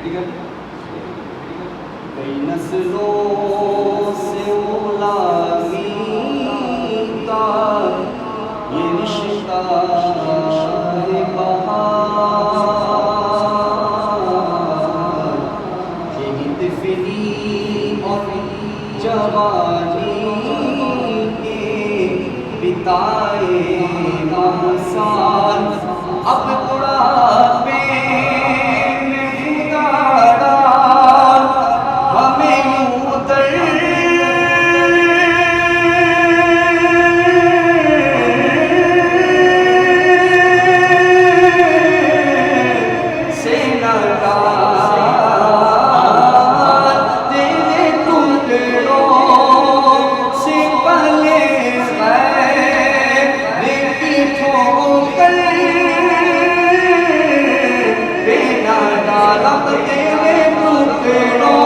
کئی نسلوں سے غلامی کا یہ رشتہ ہے بہار، یہی طفلی اور جوانی کے بتائے ماہ سال، اب بڑھاپے میں خدا ڈال ہمیں یوں در سے نہ ڈال، تیرے ٹکڑوں سے پہلے غیر کی ٹھوکر پہ نہ ڈال، اب تیرے ٹکڑوں